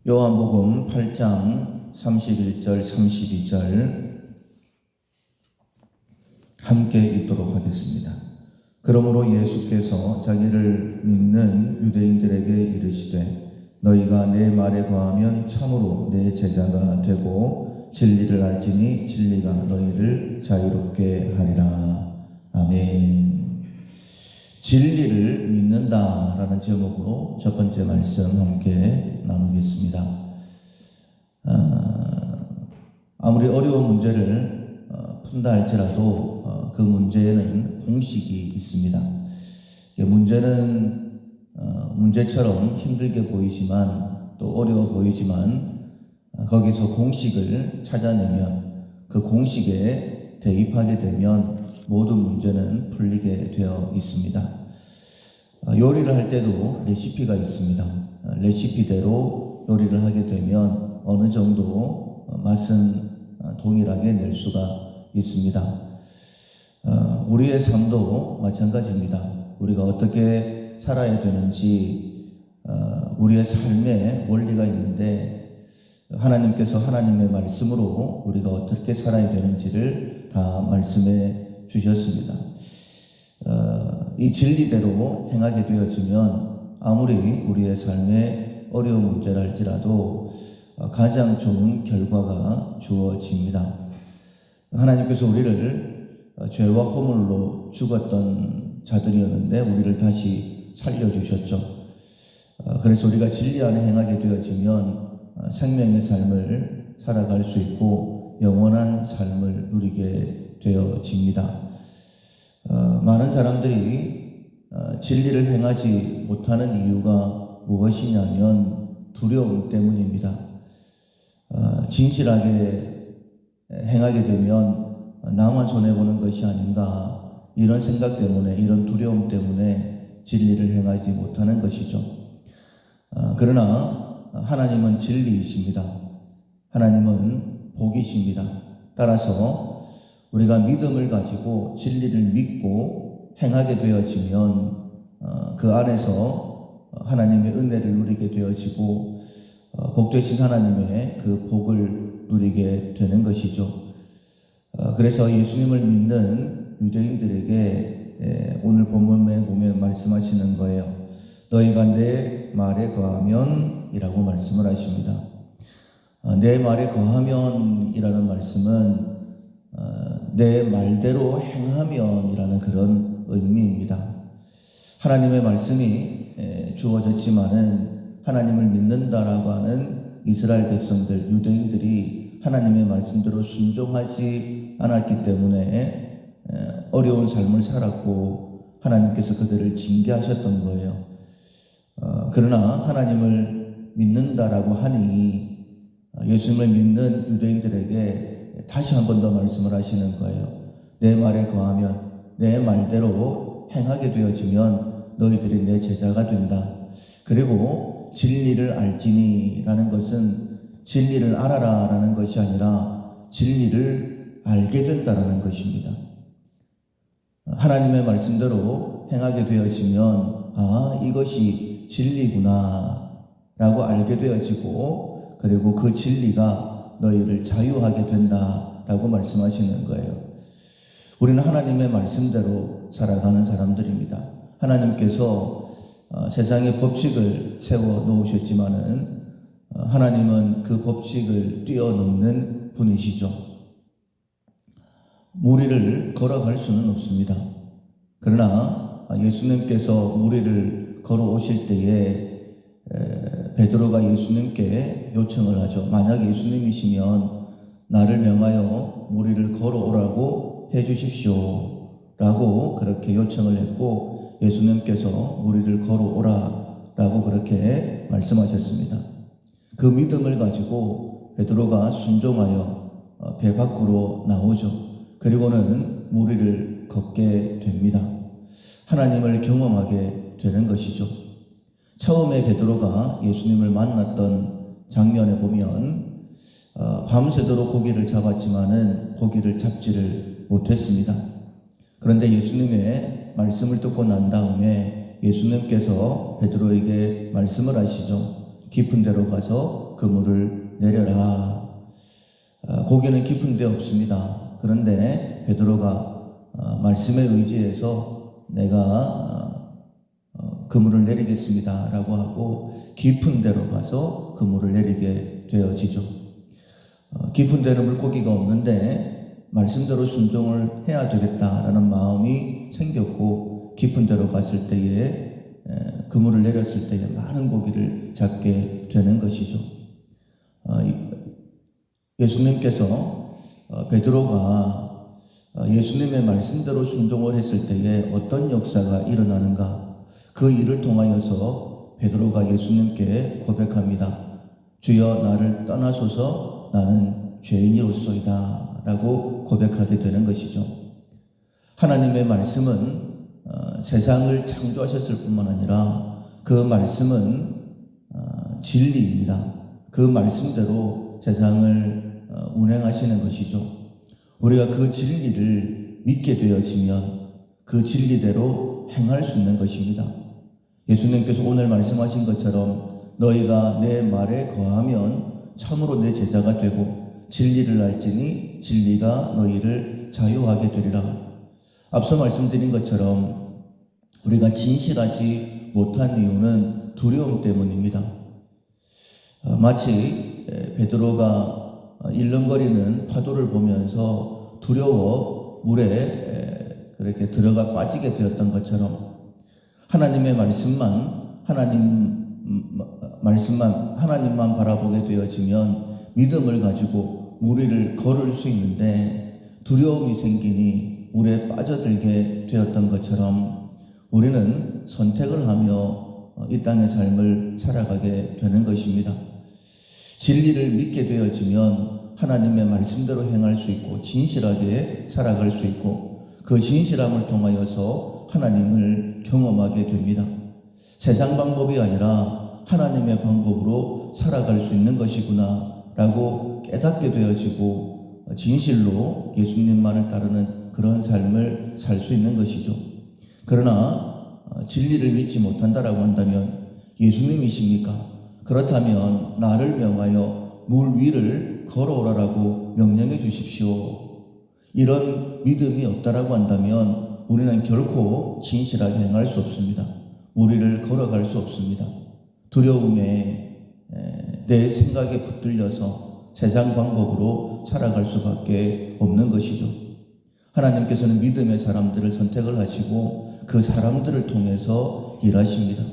요한복음 8장 31절 32절 함께 읽도록 하겠습니다. 그러므로 예수께서 자기를 믿는 유대인들에게 이르시되 너희가 내 말에 거하면 참으로 내 제자가 되고 진리를 알지니 진리가 너희를 자유롭게 하리라. 아멘. 진리를 믿는다라는 제목으로 첫 번째 말씀 함께 나누겠습니다. 아무리 어려운 문제를 푼다 할지라도 그 문제에는 공식이 있습니다. 문제는 문제처럼 힘들게 보이지만 또 어려워 보이지만 거기서 공식을 찾아내면 그 공식에 대입하게 되면 모든 문제는 풀리게 되어 있습니다. 요리를 할 때도 레시피가 있습니다. 레시피대로 요리를 하게 되면 어느 정도 맛은 동일하게 낼 수가 있습니다. 우리의 삶도 마찬가지입니다. 우리가 어떻게 살아야 되는지 우리의 삶에 원리가 있는데 하나님께서 하나님의 말씀으로 우리가 어떻게 살아야 되는지를 다 말씀해 주셨습니다. 이 진리대로 행하게 되어지면 아무리 우리의 삶에 어려운 문제라 할지라도 가장 좋은 결과가 주어집니다. 하나님께서 우리를 죄와 허물로 죽었던 자들이었는데 우리를 다시 살려주셨죠. 그래서 우리가 진리 안에 행하게 되어지면 생명의 삶을 살아갈 수 있고 영원한 삶을 누리게 되어집니다. 많은 사람들이 진리를 행하지 못하는 이유가 무엇이냐면 두려움 때문입니다. 진실하게 행하게 되면 나만 손해보는 것이 아닌가 이런 생각 때문에 이런 두려움 때문에 진리를 행하지 못하는 것이죠. 그러나 하나님은 진리이십니다. 하나님은 복이십니다. 따라서 우리가 믿음을 가지고 진리를 믿고 행하게 되어지면 그 안에서 하나님의 은혜를 누리게 되어지고 복되신 하나님의 그 복을 누리게 되는 것이죠. 그래서 예수님을 믿는 유대인들에게 오늘 본문에 보면 말씀하시는 거예요. 너희가 내 말에 거하면 이라고 말씀을 하십니다. 내 말에 거하면 이라는 말씀은 내 말대로 행하면 이라는 그런 의미입니다. 하나님의 말씀이 주어졌지만은 하나님을 믿는다라고 하는 이스라엘 백성들, 유대인들이 하나님의 말씀대로 순종하지 않았기 때문에 어려운 삶을 살았고 하나님께서 그들을 징계하셨던 거예요. 그러나 하나님을 믿는다라고 하니 예수님을 믿는 유대인들에게 다시 한 번 더 말씀을 하시는 거예요. 내 말에 거하면 내 말대로 행하게 되어지면 너희들이 내 제자가 된다. 그리고 진리를 알지니 라는 것은 진리를 알아라 라는 것이 아니라 진리를 알게 된다라는 것입니다. 하나님의 말씀대로 행하게 되어지면 이것이 진리구나 라고 알게 되어지고 그리고 그 진리가 너희를 자유하게 된다라고 말씀하시는 거예요. 우리는 하나님의 말씀대로 살아가는 사람들입니다. 하나님께서 세상의 법칙을 세워 놓으셨지만은 하나님은 그 법칙을 뛰어넘는 분이시죠. 무리를 걸어갈 수는 없습니다. 그러나 예수님께서 무리를 걸어오실 때에 베드로가 예수님께 요청을 하죠. 만약 예수님이시면 나를 명하여 무리를 걸어오라고 해주십시오 라고 그렇게 요청을 했고 예수님께서 무리를 걸어오라 라고 그렇게 말씀하셨습니다. 그 믿음을 가지고 베드로가 순종하여 배 밖으로 나오죠. 그리고는 무리를 걷게 됩니다. 하나님을 경험하게 되는 것이죠. 처음에 베드로가 예수님을 만났던 장면에 보면 밤새도록 고기를 잡았지만은 고기를 잡지를 못했습니다. 그런데 예수님의 말씀을 듣고 난 다음에 예수님께서 베드로에게 말씀을 하시죠. 깊은 데로 가서 그물을 내려라. 고기는 깊은 데 없습니다. 그런데 베드로가 말씀에 의지해서 내가 그물을 내리겠습니다 라고 하고 깊은 데로 가서 그물을 내리게 되어지죠. 깊은 데는 물고기가 없는데 말씀대로 순종을 해야 되겠다라는 마음이 생겼고 깊은 데로 갔을 때에 그물을 내렸을 때에 많은 고기를 잡게 되는 것이죠. 예수님께서 베드로가 예수님의 말씀대로 순종을 했을 때에 어떤 역사가 일어나는가, 그 일을 통하여서 베드로가 예수님께 고백합니다. 주여 나를 떠나소서 나는 죄인이로소이다 라고 고백하게 되는 것이죠. 하나님의 말씀은 세상을 창조하셨을 뿐만 아니라 그 말씀은 진리입니다. 그 말씀대로 세상을 운행하시는 것이죠. 우리가 그 진리를 믿게 되어지면 그 진리대로 행할 수 있는 것입니다. 예수님께서 오늘 말씀하신 것처럼 너희가 내 말에 거하면 참으로 내 제자가 되고 진리를 알지니 진리가 너희를 자유하게 되리라. 앞서 말씀드린 것처럼 우리가 진실하지 못한 이유는 두려움 때문입니다. 마치 베드로가 일렁거리는 파도를 보면서 두려워 물에 그렇게 들어가 빠지게 되었던 것처럼 하나님의 말씀만 하나님만 바라보게 되어지면 믿음을 가지고 물 위를 걸을 수 있는데 두려움이 생기니 물에 빠져들게 되었던 것처럼 우리는 선택을 하며 이 땅의 삶을 살아가게 되는 것입니다. 진리를 믿게 되어지면 하나님의 말씀대로 행할 수 있고 진실하게 살아갈 수 있고 그 진실함을 통하여서 하나님을 경험하게 됩니다. 세상 방법이 아니라 하나님의 방법으로 살아갈 수 있는 것이구나 라고 깨닫게 되어지고 진실로 예수님만을 따르는 그런 삶을 살 수 있는 것이죠. 그러나 진리를 믿지 못한다라고 한다면 예수님이십니까? 그렇다면 나를 명하여 물 위를 걸어오라라고 명령해 주십시오. 이런 믿음이 없다라고 한다면 우리는 결코 진실하게 행할 수 없습니다. 물 위를 걸어갈 수 없습니다. 두려움에 내 생각에 붙들려서 세상 방법으로 살아갈 수밖에 없는 것이죠. 하나님께서는 믿음의 사람들을 선택을 하시고 그 사람들을 통해서 일하십니다.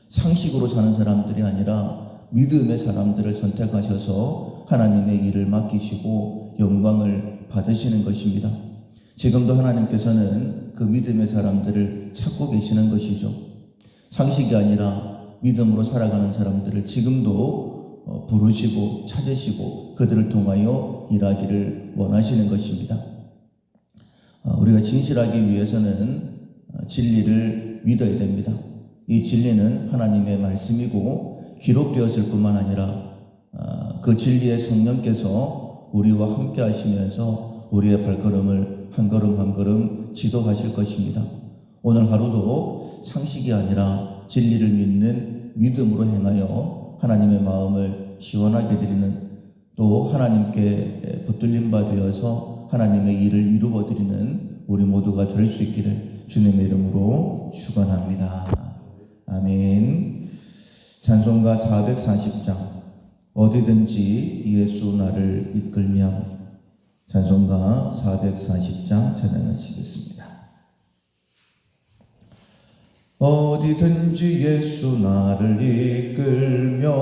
상식으로 사는 사람들이 아니라 믿음의 사람들을 선택하셔서 하나님의 일을 맡기시고 영광을 받으시는 것입니다. 지금도 하나님께서는 그 믿음의 사람들을 찾고 계시는 것이죠. 상식이 아니라 믿음으로 살아가는 사람들을 지금도 부르시고 찾으시고 그들을 통하여 일하기를 원하시는 것입니다. 우리가 진실하기 위해서는 진리를 믿어야 됩니다. 이 진리는 하나님의 말씀이고 기록되었을 뿐만 아니라 그 진리의 성령께서 우리와 함께 하시면서 우리의 발걸음을 한 걸음 한 걸음 지도하실 것입니다. 오늘 하루도 상식이 아니라 진리를 믿는 믿음으로 행하여 하나님의 마음을 시원하게 드리는 또 하나님께 붙들림 바 되어서 하나님의 일을 이루어 드리는 우리 모두가 될 수 있기를 주님의 이름으로 축원합니다. 아멘. 찬송가 440장 어디든지 예수 나를 이끌며 찬송가 440장 찬양하시겠습니다. 어디든지 예수 나를 이끌면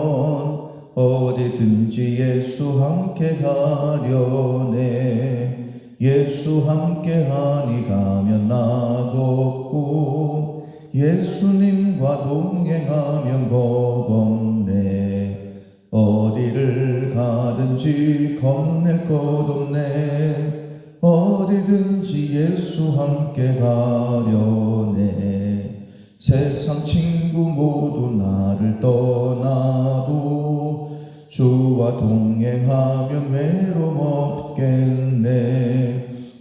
어디든지 예수 함께 가려네. 예수 함께 하니 가면 나덥고 예수님과 동행하면 겁없네. 어디를 가든지 겁낼 것 없네. 어디든지 예수 함께 가려네. 세상 친구 모두 나를 떠나도 주와 동행하면 외로움 없겠네.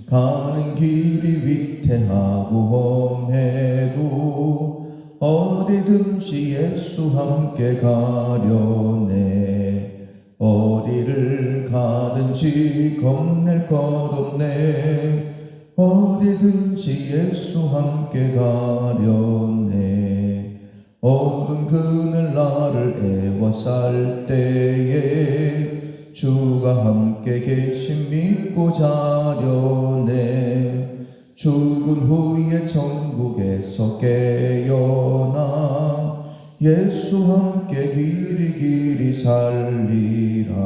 가는 길이 위태하고 험해도 어디든지 예수 함께 가려네. 겁낼 것 없네. 어디든지 예수 함께 가려네. 어두운 그늘 나를 애워쌀 때에 주가 함께 계심 믿고 자려네. 죽은 후에 천국에서 깨어나 예수 함께 길이 살리라.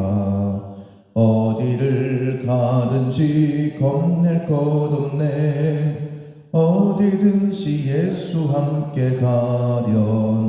어디를 가든지 겁낼 것 없네. 어디든지 예수 함께 가려네.